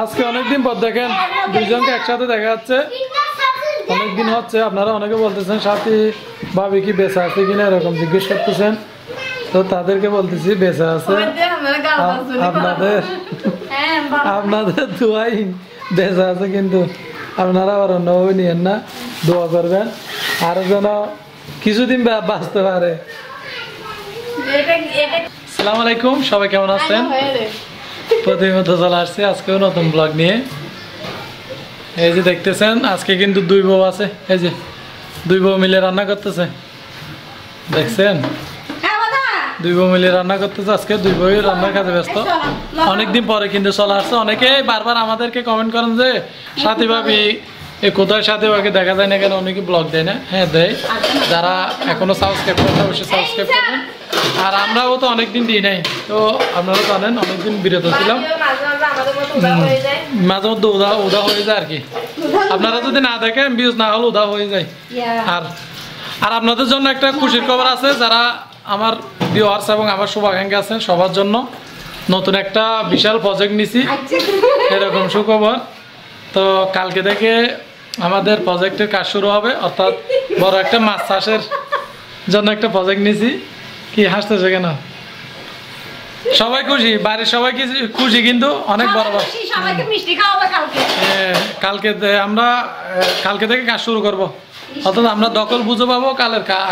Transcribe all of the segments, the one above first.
আজকে অনেকদিন পর দেখেন দুইজনকে একসাথে দেখা যাচ্ছে, অনেকদিন হচ্ছে। আপনারা অনেকে বলতেছেন সাথী ভাবি কি বেঁচে আছে কিনা এরকম জিজ্ঞেস করতেছেন, তো তাদেরকে বলতেছি বেঁচে আছে। আপনাদের দোয়াই বেঁচে আছে, কিন্তু আপনারা আবার অন্যভাবে নিয়েন না, দোয়া করবেন আরো যেন কিছুদিন বাঁচতে পারে। আসসালামু আলাইকুম, সবাই কেমন আছেন? প্রতিনিয়ত চলে আসছে আজকেও নতুন ব্লগ নিয়ে। এই যে দেখতেছেন আজকে কিন্তু দুই বউ আছে, এই যে দুই বউ মিলে রান্না করতেছে, দেখছেন? দুই বউ মিলে রান্না করতেছে, আজকে দুই বউ রান্নার কাজে ব্যস্ত। অনেকদিন পরে কিন্তু চলে আসছে। অনেকে বারবার আমাদেরকে কমেন্ট করেন যে সাথী ভাবি কোথায় সাথী ভাবিকে দেখা যায় না কেন, অনেকে ব্লগ দেয় না। হ্যাঁ দেয়, যারা এখনো সাবস্ক্রাইব করেন অবশ্যই সাবস্ক্রাইব করবেন। আর আমরাও তো অনেকদিন দিই নাই, তো আপনারা জানেন অনেকদিন বিরত ছিলাম, মাঝে মধ্যে উদা হয়ে যায় আর কি। আপনারা যদি না দেখেন ভিউজ না হলে উদা হয়ে যায়। আর আপনাদের জন্য একটা খুশির খবর আছে, যারা আমার ভিউয়ার্স এবং আমার শুভাকাঙ্ক্ষী আছেন সবার জন্য নতুন একটা বিশাল প্রজেক্ট নিছি, এরকম সুখবর। তো কালকে থেকে আমাদের প্রজেক্টের কাজ শুরু হবে, অর্থাৎ বড় একটা মাছ চাষের জন্য একটা প্রজেক্ট নিছি। কি হাসতেছে কেন? সবাই খুশি, বাড়ির সবাই খুশি, কিন্তু অনেক বড় বড়। কালকে আমরা কালকে থেকে কাজ শুরু করব, অর্থাৎ আমরা দখল বুঝে পাবো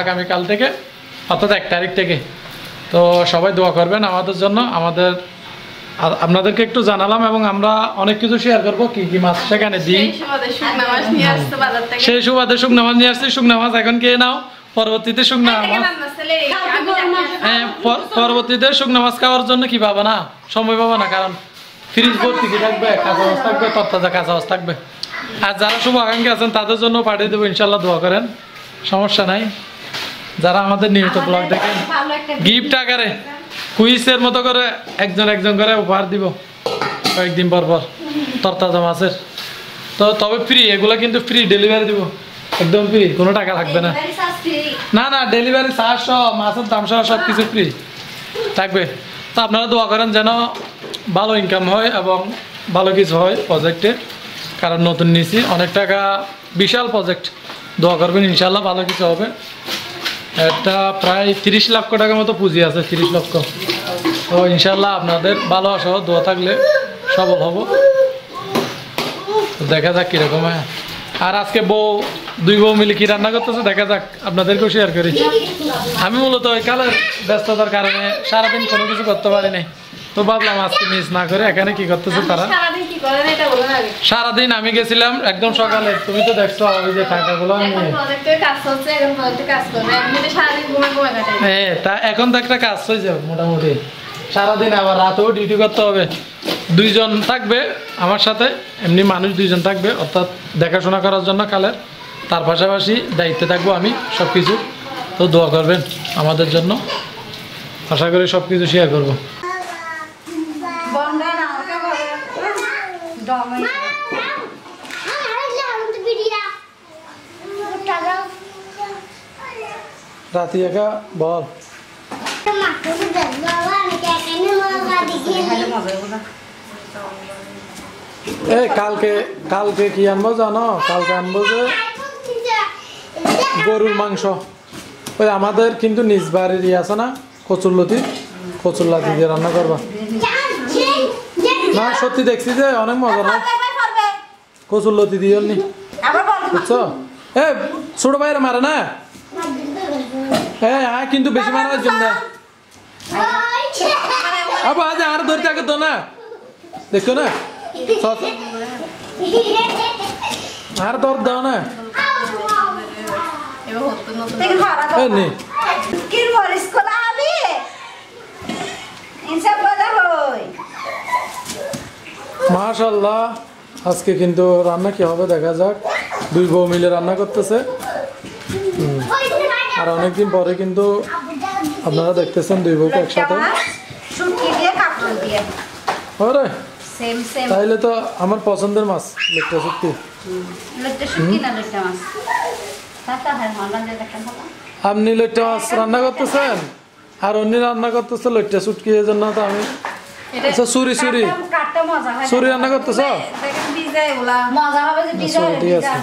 আগামীকাল থেকে, অর্থাৎ 1 তারিখ থেকে। তো সবাই দোয়া করবেন আমাদের জন্য। আপনাদেরকে একটু জানালাম এবং আমরা অনেক কিছু শেয়ার করবো, কি কি মাছ সেখানে দিই। সেই সুবাদে শুকনা মাছ নিয়ে আসছি। শুকনা মাছ এখন খেয়ে নাও, পরবর্তীতে শুকনা মাছ, হ্যাঁ পরবর্তীতে শুকনা মাছ খাওয়ার জন্য কি পাবো না, সময় পাবো না, কারণ ফ্রিজ ভর্তি কি থাকবে, কাঁচা মাছ থাকবে, তরতাজা কাঁচা মাছ থাকবে। আর যারা শুভাকাঙ্ক্ষী আছেন তাদের জন্য পাঠিয়ে দেবো, ইনশাল্লাহ দোয়া করেন, সমস্যা নাই। যারা আমাদের নিয়মিত ব্লগ দেখেন গিফট আকারে কুইজের মতো করে একজন করে উপহার দিব কয়েকদিন পর পর তরতাজা মাছের। তো তবে ফ্রি, এগুলো কিন্তু ফ্রি ডেলিভারি দিব, একদম ফ্রি, কোনো টাকা লাগবে না। না ডেলিভারি চার্জ সহ, মাছের দাম সহ সব কিছু ফ্রি থাকবে। তো আপনারা দোয়া করেন যেন ভালো ইনকাম হয় এবং ভালো কিছু হয় প্রজেক্টে, কারণ নতুন নিয়েছি, অনেক টাকা, বিশাল প্রজেক্ট। দোয়া করবেন ইনশাল্লাহ ভালো কিছু হবে। একটা প্রায় 30 লক্ষ টাকার মতো পুঁজি আছে, 30 লক্ষ। তো ইনশাল্লাহ আপনাদের ভালোবাসা দোয়া থাকলে সফল হব। দেখা যাক কিরকম হয়। আর আজকে দুই বউ মিলে কি রান্না করতেছে দেখা যাক, আপনাদেরকেও শেয়ার করি। আমি মূলত ওই কালের ব্যস্ততার কারণে সারাদিন কোনো কিছু করতে পারি নাই, তো ভাবলাম আজকে মিস না করে এখানে কি করতেছে তারা। সারাদিন আমি গেছিলাম একদম সকালে, তুমি তো দেখছো ওই যে টাকাগুলো নিয়ে। হ্যাঁ তা এখন তো একটা কাজ হয়েছে মোটামুটি, সারাদিন আবার রাতেও ডিউটি করতে হবে। 2 জন থাকবে আমার সাথে, এমনি মানুষ 2 জন থাকবে, অর্থাৎ দেখাশোনা করার জন্য কালের। তার পাশাপাশি দায়িত্বে থাকবো আমি সব কিছু। তো দোয়া করবেন আমাদের জন্য, আশা করি সব কিছু শেয়ার করবো। রাতি একা বল কালকে কি আনবো জানো? কালকে আনবো যে গরুর মাংস। ওই আমাদের কিন্তু নিজ বাড়ির আছে না, কচুরলতি দিয়ে রান্না করবা। না সত্যি দেখছি যে অনেক মজা হয়, কচুরলতি দিয়ে নি, বুঝছো? ছোট ভাইয়ের মারে না, হ্যাঁ কিন্তু বেশি মারার জন্য আজ আর ধরতে আগে তো না, দেখো না আর দর দাও না। মাশাআল্লাহ, আজকে কিন্তু রান্না কি হবে দেখা যাক। 2 বউ মিলে রান্না করতেছে, আর অনেকদিন পরে কিন্তু আপনারা দেখতেছেন 2 বউকে একসাথে। তাইলে তো আমার পছন্দের মাছ লেট্টা শুটকি। আপনি লইট্টা মাছ রান্না করতেছেন আর উনি রান্না করতেছে লইট্টা শুটকি এর জন্য তো আমি আচ্ছা সুরি রান্না করতেছ ঠিক আছে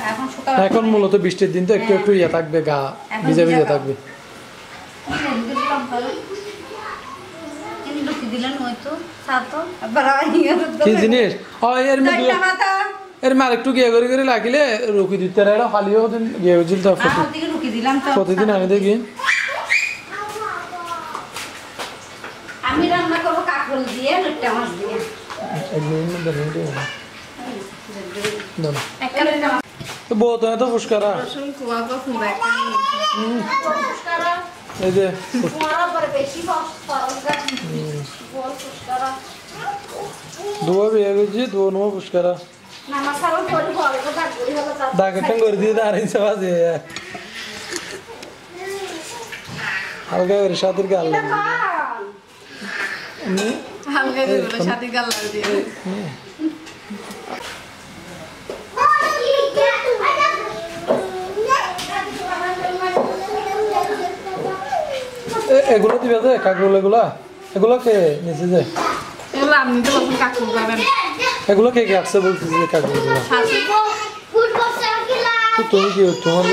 এখন মূলত বৃষ্টির দিন তো একটু একটু ইয়ে থাকবে গা ভিজে ভিজে থাকবে কি জিনিস এর মার একটু গিয়ে করে লাগিলে রুকি দিতে খালিও গিয়ে প্রতিদিন আমি দেখি আমি রান্না করব কাঁকরোল দিয়ে লইট্টা মাছ দিয়ে তো বহুত তো ফুসকারা রসুন কুয়া কো ফুবা এই যে কুয়ারা পরে বেশি ফসফরাস বল ফুসকারা দুয়া বিয়ে গেছি দুয়া নো ফুসকারা না মশলা পরে বল কো কাকড়ি হলো তা দাগটাং করে দিয়ে দাঁড়াই সবাজে হালকা করে সাথের গাল হালকা করে সাথে গাল দিয়ে এগুলো দিবে যে কাকরোল এগুলো কে নিচে যে এগুলো আপনি তো বলছেন কাকরোল খাবেন এগুলো কে কে আসছে বলতেছি যে কাকরোলগুলো তো তুমি কি তোমার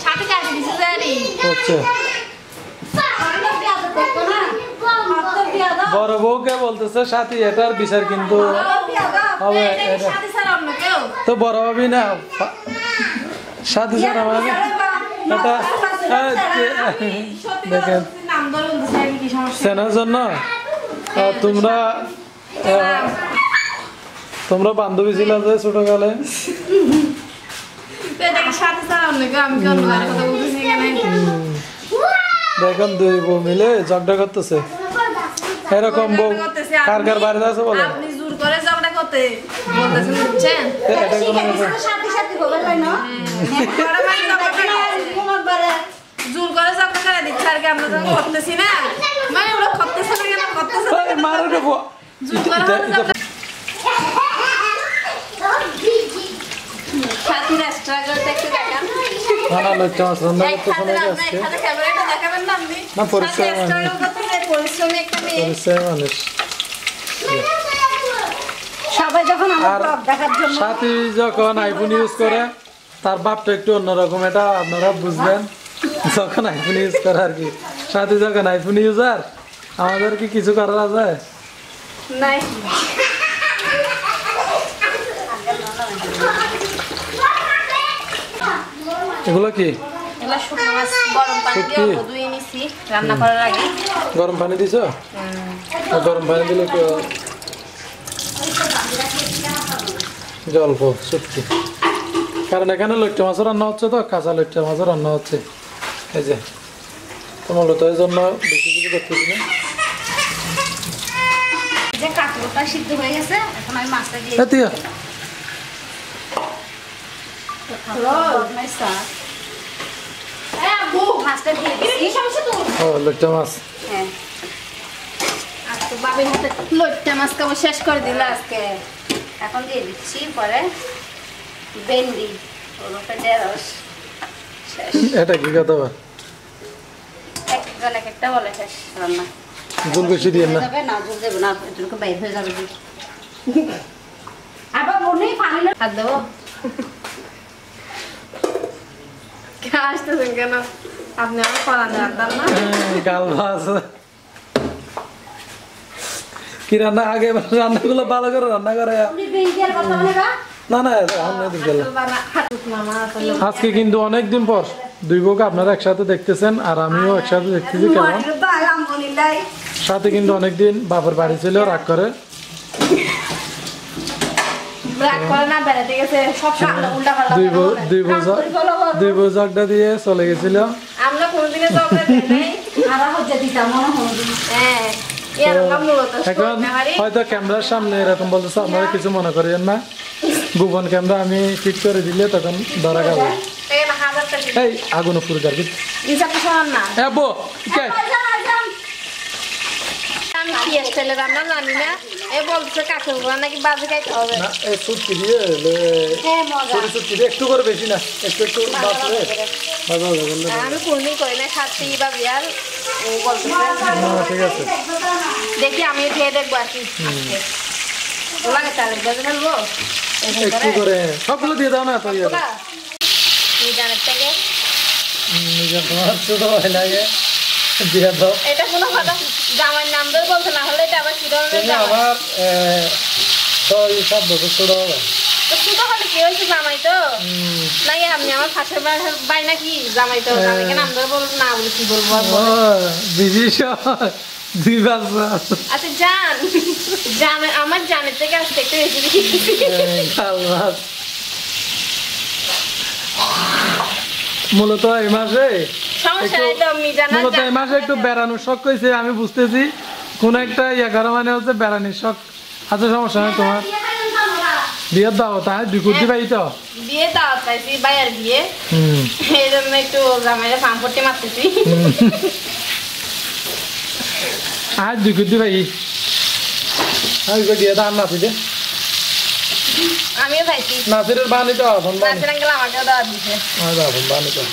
সাথে কাটে দিছে জানি আচ্ছা বড় বউকে বলতেছে সাথী এটার বিচার কিন্তু হবে তো বড় হবি না সাথী স্যার আমার এটা দেখেন সেনার জন্য তোমরা বান্ধবী ছিল যে ছোটকালে দেখুন দুই বউ মিলে ঝগড়া করতেছে এরকম বউ কার কার বাড়িতে আছে বলে আপনি জোর করে ঝগড়া করতে বলতেছেন বুঝছেন এটা কোনো সাথে সাথে খবর হয় না জোর করে ঝগড়া করে দিচ্ছে আর কি আমরা যখন করতেছি না মানে ওরা করতেছে না কেন করতেছে না মারো দেবো জোর করে সাথী রাস্তা করতে একটু দেখান না লইট্টা মাছ রান্না করতে শোনা যাচ্ছে এখানে ক্যামেরাটা দেখাবেন না আপনি না পরিশ্রম পরিশ্রমী একটা মেয়ে মানুষ সবাই যখন আমার ব্লগ দেখার জন্য সাথী যখন আইফোন ইউজ করে তার বাপটা একটু অন্যরকম এটা আপনারা বুঝবেন যখন আইফোন ইউজ করে আর কি সাথী যখন আইফোন ইউজার আমাদের কি কিছু করা যায় নাই এগুলো কি এগুলা শুকনো মাছ গরম পানি দিয়ে ধুয়ে নিছি রান্না করার আগে গরম পানি দিছো গরম পানি দিলে একটু জল্প শুটকি কারণ এখানে লইট্টা মাছও রান্না হচ্ছে তো কাঁচা লইট্টা মাছও রান্না হচ্ছে এই যে তোমার তো এই জন্য বেশি কিছু করতেছি না যে কাঁকড়টা সিদ্ধ হয়ে গেছে এখন আমি মাছটা দিয়ে দিয়া মাছটা দিয়ে লইট্টা মাছ হ্যাঁ আর তো বাবির হাতে লইট্টা মাছ খাবো শেষ করে দিল আজকে এখন দিয়ে দিচ্ছি পরে ভেন্ডি ওটা ঢেঁড়স এটা কি কথা একজন এক একটা বলে শেষ রান্না জল বেশি দিয়ে না না জল দেবো না এটুকু বাইর হয়ে যাবে আবার মনেই পানি হাত দেবো আসতেছেন কেন আপনি আমার পড়ান জানতাম না গাল ভাজ কি রান্না আগে রান্নাগুলো ভালো করে রান্না করে না না আজকে কিন্তু অনেকদিন পর দুই বউকে আপনারা একসাথে দেখতেছেন আর আমিও একসাথে দেখতেছি কেমন সাথে কিন্তু অনেকদিন বাপের বাড়ি ছিল রাগ করে দুই বউ ঝগড়া দিয়ে চলে গেছিল এখন হয়তো ক্যামেরার সামনে এরকম বলতেছে আপনারা কিছু মনে করেন না গোপন ক্যামেরা আমি ফিট করে দিলে তখন ধরা গেল এই আগুন পুরো আর কি রান্না জানি না এ বলছে কাকের গুঁড়া নাকি বাজে খাইতে হবে। না এই সুটকি দিয়ে হ্যাঁ মজা। ছোট সুটকি দিয়ে একটু করে বেশি না একটু একটু বাঁচলে ভালো হবে বললে। আমি কোনদিন করি না খাচ্ছি বা বিয়ার ও বলছে ঠিক আছে দেখি আমিও খেয়ে দেখবো আর কি লাগে তাহলে বেজে ফেলবো একটু করে সবগুলো দিয়ে দাও না তো ইয়ে জানের থেকে নিজের তোমার ছোট হয় লাগে দিয়ে দাও। এটা কোনো কথা জামাইয়ের নাম ধরে বলছে না হলে এটা আবার কি ধরনের তুমি আমার 6-7 বছর ছোট হবে। তো ছোট হলে কি হয়েছে জামাই তো নাকি আপনি আমার ফাঁসের বাই নাকি জামাই তো জামাইকে নাম ধরে বলবো না বলে কি বলবো আচ্ছা জান আমার জানের থেকে আজকে একটু বেশি মূলত এই মাসে মূলত এই মাসে একটু বেড়ানোর শখ হয়েছে আমি বুঝতেছি কোন একটা ইয়ে করা মানে হচ্ছে বেড়ানোর শখ। আচ্ছা সমস্যা নেই তোমার বিয়ের দাও তাই 2 কোটি পাই তো বিয়ে দাওয়াত পাইছি বাইয়ের বিয়ে এই জন্য একটু জামাইরা পাম্পটি মারতেছি আজ 2 কোটি পাই দিয়ে দাম নাচি দে আমিও পাইছি নাচের বানি তো নাচের আঙ্কেল আমাকেও দাওয়াত দিছে বানি তো